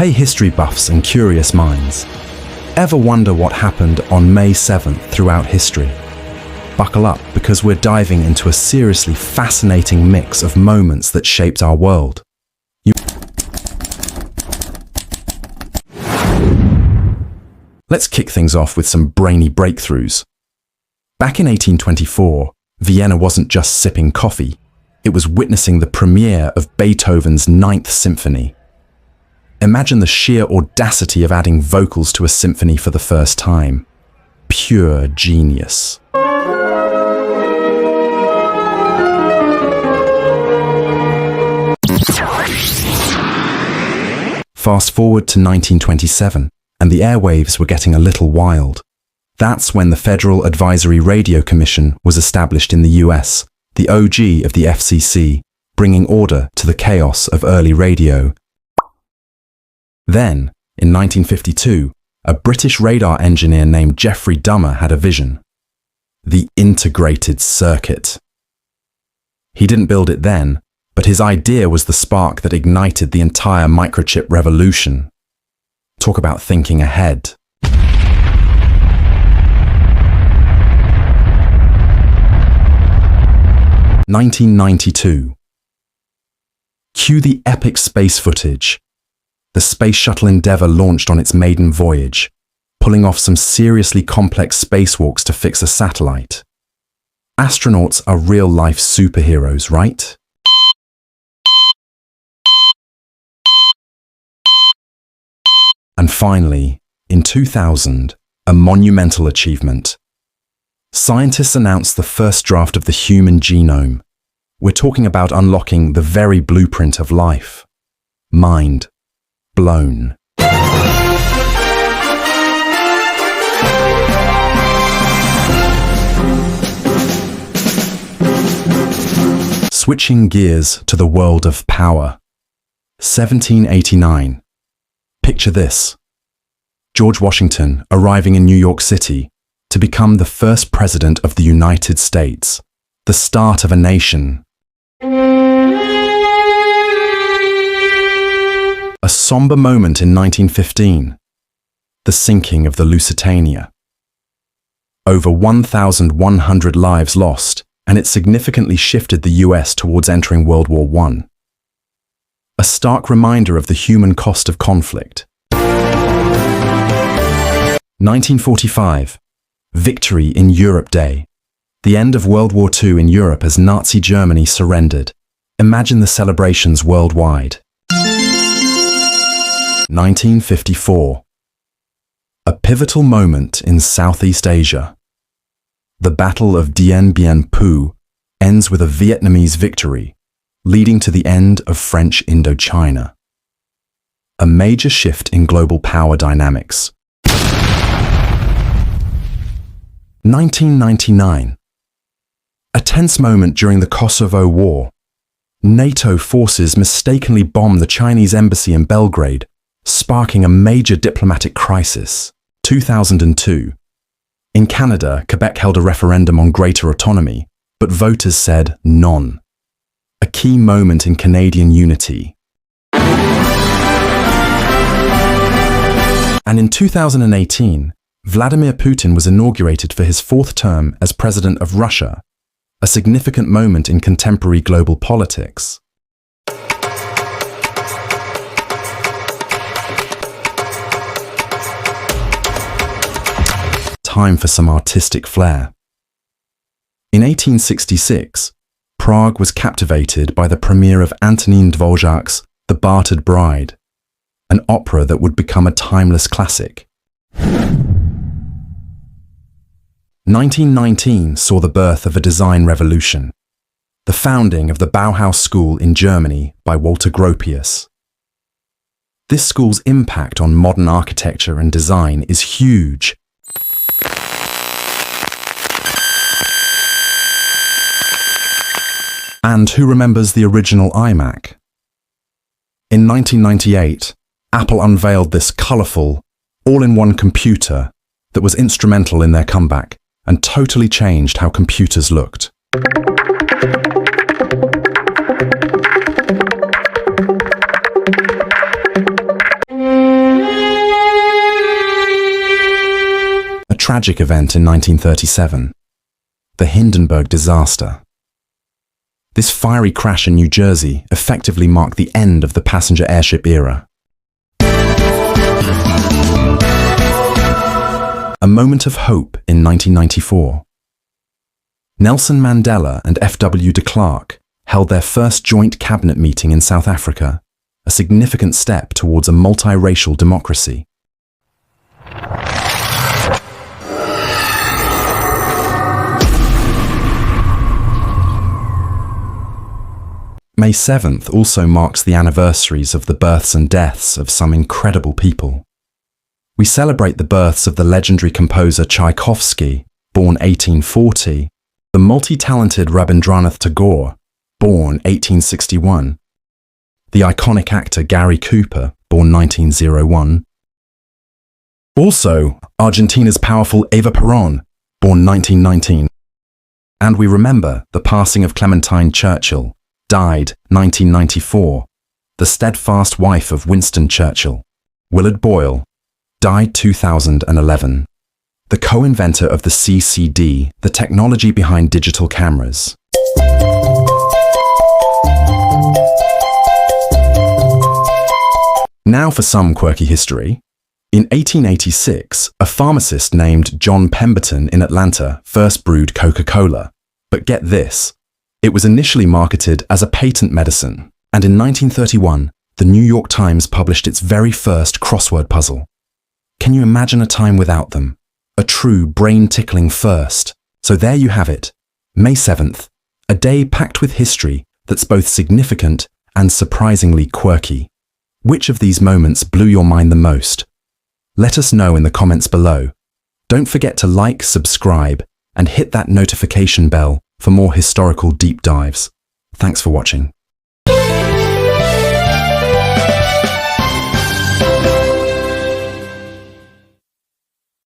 Hey history buffs and curious minds. Ever wonder what happened on May 7th throughout history? Buckle up, because we're diving into a seriously fascinating mix of moments that shaped our world. Let's kick things off with some brainy breakthroughs. Back in 1824, Vienna wasn't just sipping coffee, it was witnessing the premiere of Beethoven's 9th Symphony. Imagine the sheer audacity of adding vocals to a symphony for the first time. Pure genius. Fast forward to 1927, and the airwaves were getting a little wild. That's when the Federal Advisory Radio Commission was established in the US, the OG of the FCC, bringing order to the chaos of early radio. Then, in 1952, a British radar engineer named Geoffrey Dummer had a vision. The integrated circuit. He didn't build it then, but his idea was the spark that ignited the entire microchip revolution. Talk about thinking ahead. (1992). Cue the epic space footage. The Space Shuttle Endeavour launched on its maiden voyage, pulling off some seriously complex spacewalks to fix a satellite. Astronauts are real-life superheroes, right? And finally, in 2000, a monumental achievement. Scientists announced the first draft of the human genome. We're talking about unlocking the very blueprint of life. Mind blown. Switching gears to the world of power. 1789. Picture this. George Washington arriving in New York City to become the first president of the United States, the start of a nation. A somber moment in 1915, the sinking of the Lusitania. Over 1,100 lives lost, and it significantly shifted the US towards entering World War I. A stark reminder of the human cost of conflict. 1945, Victory in Europe Day. The end of World War II in Europe as Nazi Germany surrendered. Imagine the celebrations worldwide. 1954. A pivotal moment in Southeast Asia. The Battle of Dien Bien Phu ends with a Vietnamese victory, leading to the end of French Indochina. A major shift in global power dynamics. 1999. A tense moment during the Kosovo War. NATO forces mistakenly bombed the Chinese embassy in Belgrade, sparking a major diplomatic crisis. 2002. In Canada, Quebec held a referendum on greater autonomy, but voters said none. A key moment in Canadian unity. And in 2018, Vladimir Putin was inaugurated for his 4th term as president of Russia, a significant moment in contemporary global politics. Time for some artistic flair. In 1866, Prague was captivated by the premiere of Antonín Dvořák's The Bartered Bride, an opera that would become a timeless classic. 1919 saw the birth of a design revolution, the founding of the Bauhaus school in Germany by Walter Gropius. This school's impact on modern architecture and design is huge. And who remembers the original iMac? In 1998, Apple unveiled this colourful, all-in-one computer that was instrumental in their comeback and totally changed how computers looked. tragic event in 1937, the Hindenburg disaster. This fiery crash in New Jersey effectively marked the end of the passenger airship era. A moment of hope in 1994. Nelson Mandela and F.W. de Klerk held their first joint cabinet meeting in South Africa, a significant step towards a multiracial democracy. May 7th also marks the anniversaries of the births and deaths of some incredible people. We celebrate the births of the legendary composer Tchaikovsky, born 1840, the multi-talented Rabindranath Tagore, born 1861, the iconic actor Gary Cooper, born 1901, also Argentina's powerful Eva Perón, born 1919, and we remember the passing of Clementine Churchill, died 1994, the steadfast wife of Winston Churchill. Willard Boyle, died 2011, the co-inventor of the CCD, the technology behind digital cameras. Now for some quirky history. In 1886, a pharmacist named John Pemberton in Atlanta first brewed Coca-Cola. But get this, it was initially marketed as a patent medicine, and in 1931, the New York Times published its very first crossword puzzle. Can you imagine a time without them? A true brain-tickling first. So there you have it, May 7th, a day packed with history that's both significant and surprisingly quirky. Which of these moments blew your mind the most? Let us know in the comments below. Don't forget to like, subscribe, and hit that notification bell for more historical deep dives. Thanks for watching.